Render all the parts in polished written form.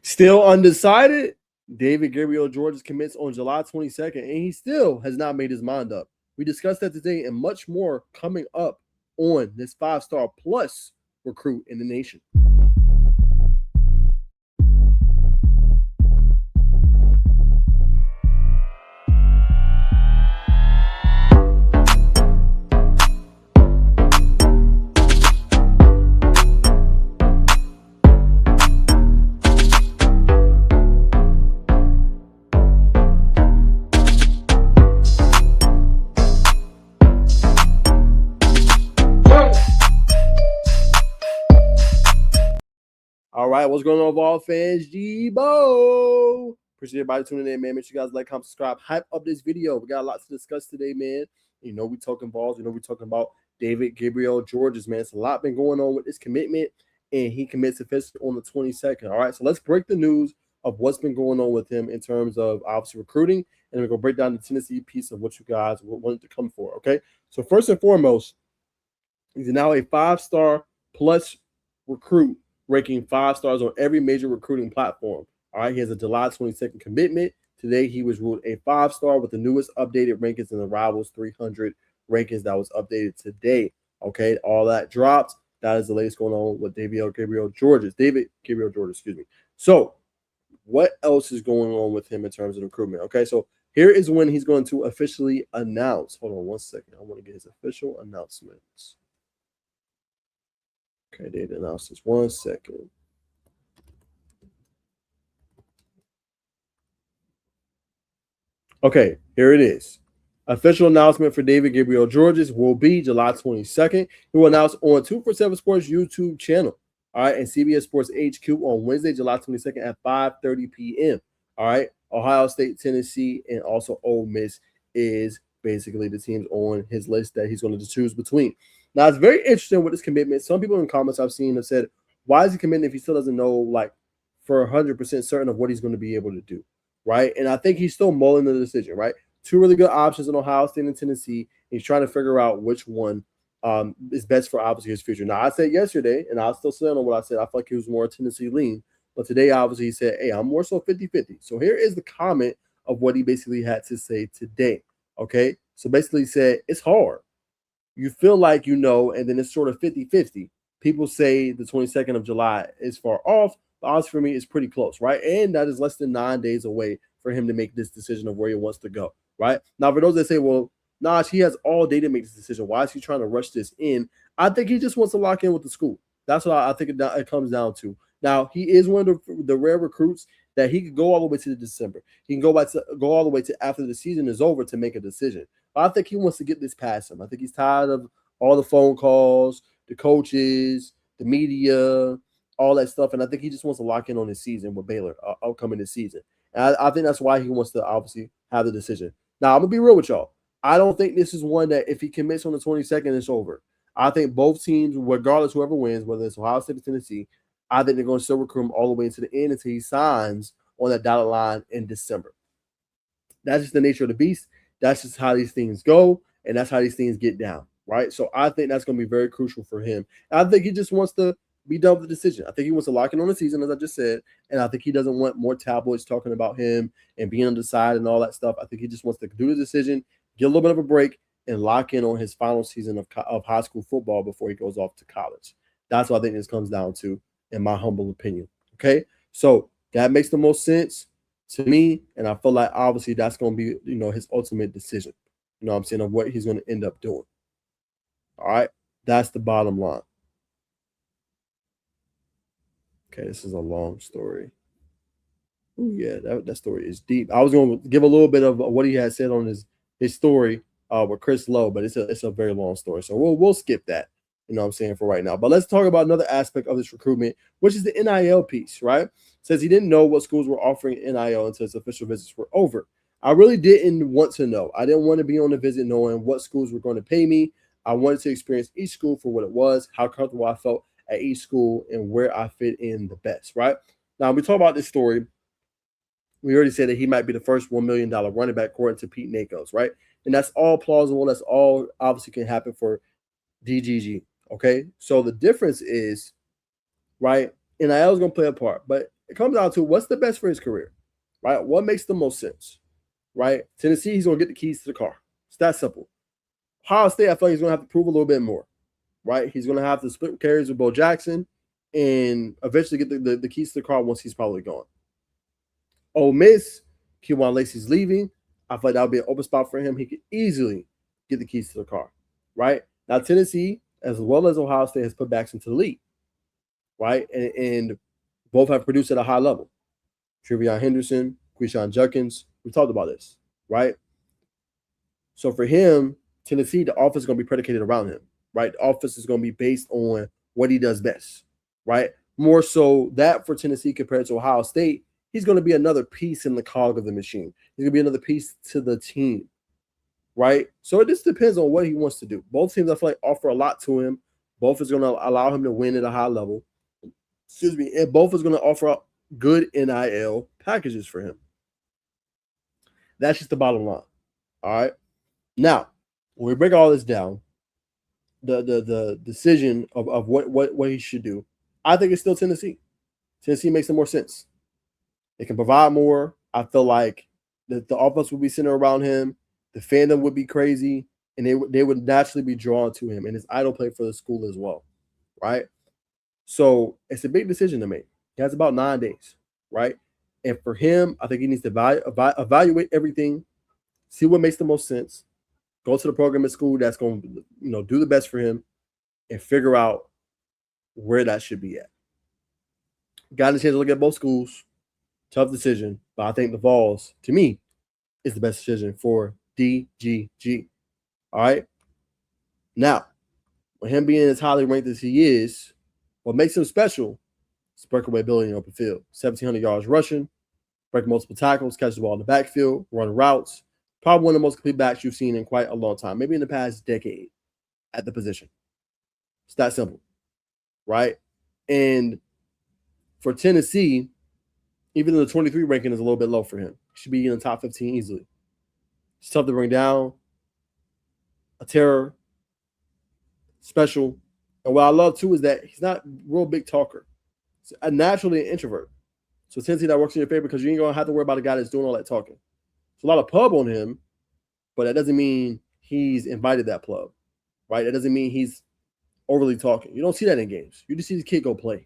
Still undecided. David Gabriel Georges commits on July 22nd, and he still has not made his mind up. We discussed that today and much more coming up on this 5-star plus recruit in the nation. All right, what's going on, Vols fans? G-Bo! Appreciate everybody tuning in, man. Make sure you guys like, comment, subscribe, hype up this video. We got a lot to discuss today, man. You know we talking Vols. You know we talking about David Gabriel Georges, man. It's a lot been going on with this commitment, and he commits officially on the 22nd. All right, so let's break the news of what's been going on with him in terms of obviously recruiting, and we're going to break down the Tennessee piece of what you guys wanted to come for, okay? So first and foremost, he's now a 5-star plus recruit, ranking 5 stars on every major recruiting platform. All right, he has a July 22nd commitment. Today, he was ruled a 5-star with the newest updated rankings in the Rivals 300 rankings that was updated today. Okay, all that dropped. That is the latest going on with David Gabriel Georges. Excuse me. So, what else is going on with him in terms of recruitment? Okay, so here is when he's going to officially announce. Hold on one second. I want to get his official announcements. Okay, they announced this. 1 second. Okay, here it is. Official announcement for David Gabriel Georges will be July 22nd. He will announce on 247 Sports YouTube channel, all right, and CBS Sports HQ on Wednesday, July 22nd at 5:30 p.m. All right, Ohio State, Tennessee, and also Ole Miss is basically the teams on his list that he's going to choose between. Now, it's very interesting with this commitment. Some people in comments I've seen have said, why is he committing if he still doesn't know, like, for 100% certain of what he's going to be able to do, right? And I think he's still mulling the decision, right? 2 really good options in Ohio State and Tennessee. He's trying to figure out which one is best for, obviously, his future. Now, I said yesterday, and I'll still stand on what I said. I feel like he was more Tennessee lean. But today, obviously, he said, hey, I'm more so 50-50. So here is the comment of what he basically had to say today, okay? So basically he said, it's hard. You feel like you know, and then it's sort of 50-50. People say the 22nd of July is far off. The odds for me is pretty close, right? And that is less than 9 days away for him to make this decision of where he wants to go, right? Now, for those that say, well, Najeh, he has all day to make this decision. Why is he trying to rush this in? I think he just wants to lock in with the school. That's what I think it comes down to. Now, he is one of the rare recruits that he could go all the way to December. He can go all the way to after the season is over to make a decision. But I think he wants to get this past him. I think he's tired of all the phone calls, the coaches, the media, all that stuff. And I think he just wants to lock in on his season with Baylor upcoming this season. And I think that's why he wants to obviously have the decision. Now, I'm going to be real with y'all. I don't think this is one that if he commits on the 22nd, it's over. I think both teams, regardless whoever wins, whether it's Ohio State or Tennessee, I think they're going to still recruit him all the way into the end until he signs on that dotted line in December. That's just the nature of the beast. That's just how these things go, and that's how these things get down, right? So I think that's going to be very crucial for him. And I think he just wants to be done with the decision. I think he wants to lock in on the season, as I just said, and I think he doesn't want more tabloids talking about him and being undecided and all that stuff. I think he just wants to do the decision, get a little bit of a break, and lock in on his final season of high school football before he goes off to college. That's what I think this comes down to, in my humble opinion. Okay, so that makes the most sense to me, and I feel like obviously that's going to be, his ultimate decision. You know what I'm saying, of what he's going to end up doing. All right, that's the bottom line. Okay, this is a long story. Oh yeah, that story is deep. I was going to give a little bit of what he had said on his story with Chris Lowe, but it's a very long story, so we'll skip that. You know what I'm saying, for right now. But let's talk about another aspect of this recruitment, which is the NIL piece, right? Says he didn't know what schools were offering NIL until his official visits were over. I really didn't want to know. I didn't want to be on the visit knowing what schools were going to pay me. I wanted to experience each school for what it was, how comfortable I felt at each school, and where I fit in the best, right? Now, we talk about this story. We already said that he might be the first $1 million running back according to Pete Nakos, right? And that's all plausible. That's all obviously can happen for DGG. Okay, so the difference is, right, NIL is going to play a part, but it comes down to what's the best for his career, right? What makes the most sense, right? Tennessee, he's going to get the keys to the car. It's that simple. Ohio State, I feel like he's going to have to prove a little bit more, right? He's going to have to split carries with Bo Jackson and eventually get the keys to the car once he's probably gone. Ole Miss, Kewan Lacey's leaving. I feel like that would be an open spot for him. He could easily get the keys to the car, right? Now, Tennessee, as well as Ohio State, has put backs into the league, right? And both have produced at a high level. Trevion Henderson, Quishon Judkins, we talked about this, right? So for him, Tennessee, the offense is going to be predicated around him, right? The offense is going to be based on what he does best, right? More so that for Tennessee compared to Ohio State, he's going to be another piece in the cog of the machine. He's going to be another piece to the team, right? So it just depends on what he wants to do. Both teams, I feel like, offer a lot to him. Both is going to allow him to win at a high level. Excuse me. And both is going to offer up good NIL packages for him. That's just the bottom line. All right. Now, when we break all this down, the decision of what he should do, I think it's still Tennessee. Tennessee makes more sense. They can provide more. I feel like the offense would be centered around him. The fandom would be crazy, and they would naturally be drawn to him and his idol play for the school as well, right? So it's a big decision to make. He has about 9 days, right? And for him, I think he needs to evaluate everything, see what makes the most sense, go to the program at school that's going to do the best for him, and figure out where that should be at. Got a chance to look at both schools. Tough decision, but I think the Vols, to me, is the best decision for DGG. All right? Now, with him being as highly ranked as he is, what makes him special is breakaway ability in the open field. 1,700 yards rushing, break multiple tackles, catch the ball in the backfield, run routes. Probably one of the most complete backs you've seen in quite a long time, maybe in the past decade at the position. It's that simple, right? And for Tennessee, even though the 23 ranking is a little bit low for him, he should be in the top 15 easily. It's tough to bring down. A terror. Special. And what I love, too, is that he's not a real big talker. He's naturally an introvert. So Tennessee, that works in your favor because you ain't going to have to worry about a guy that's doing all that talking. There's a lot of pub on him, but that doesn't mean he's invited that pub, right? That doesn't mean he's overly talking. You don't see that in games. You just see the kid go play.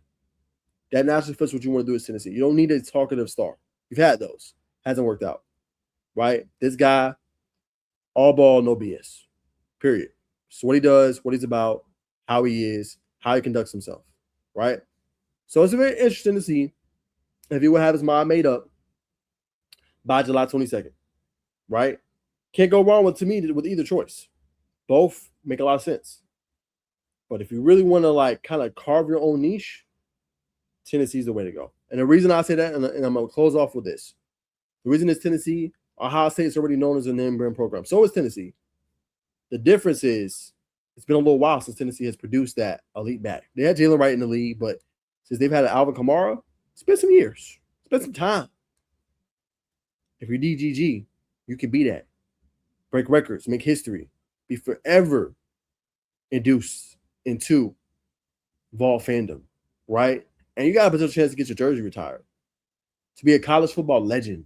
That naturally fits what you want to do at Tennessee. You don't need a talkative star. You've had those. Hasn't worked out, right? This guy, all ball, no BS, period. So what he does, what he's about, how he is, how he conducts himself, right? So it's very interesting to see if he will have his mind made up by July 22nd, right? Can't go wrong with either choice. Both make a lot of sense. But if you really want to kind of carve your own niche, Tennessee's the way to go. And the reason I say that, and I'm going to close off with this. The reason is Tennessee, Ohio State is already known as a name brand program. So is Tennessee. The difference is it's been a little while since Tennessee has produced that elite back. They had Jalen Wright in the league, but since they've had Alvin Kamara, it's been some years. It's been some time. If you're DGG, you can be that. Break records, make history, be forever induced into Vol fandom, right? And you got a potential chance to get your jersey retired, to be a college football legend,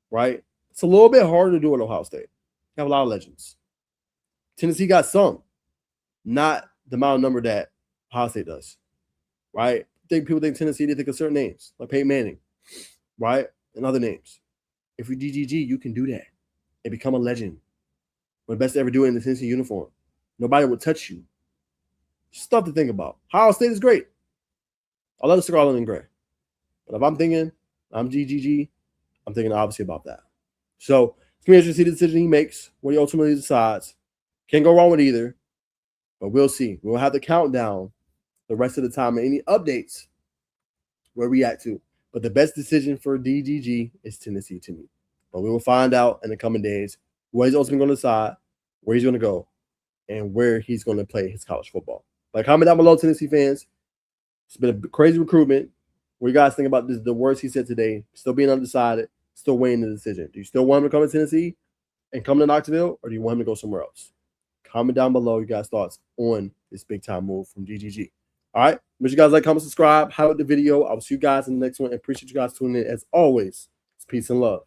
right? It's a little bit harder to do at Ohio State. You have a lot of legends. Tennessee got some, not the amount of number that Ohio State does, right? People think Tennessee, they think of certain names, like Peyton Manning, right? And other names. If you're DGG, you can do that and become a legend. One of the best to ever do it in the Tennessee uniform. Nobody will touch you. Stuff to think about. Ohio State is great. I love the scarlet and gray. But if I'm thinking I'm DGG, I'm thinking obviously about that. So it's going to be interesting to see the decision he makes, what he ultimately decides. Can't go wrong with either, but we'll see. We'll have the countdown the rest of the time and any updates we'll react to. But the best decision for DGG is Tennessee to me. But we will find out in the coming days what he's ultimately going to decide, where he's going to go, and where he's going to play his college football. Like, comment down below, Tennessee fans. It's been a crazy recruitment. What do you guys think about this, the words he said today? Still being undecided, still weighing the decision. Do you still want him to come to Tennessee and come to Knoxville, or do you want him to go somewhere else? Comment down below your guys' thoughts on this big-time move from DGG. All right. Make sure you guys like, comment, subscribe, highlight the video. I'll see you guys in the next one. And appreciate you guys tuning in. As always, it's peace and love.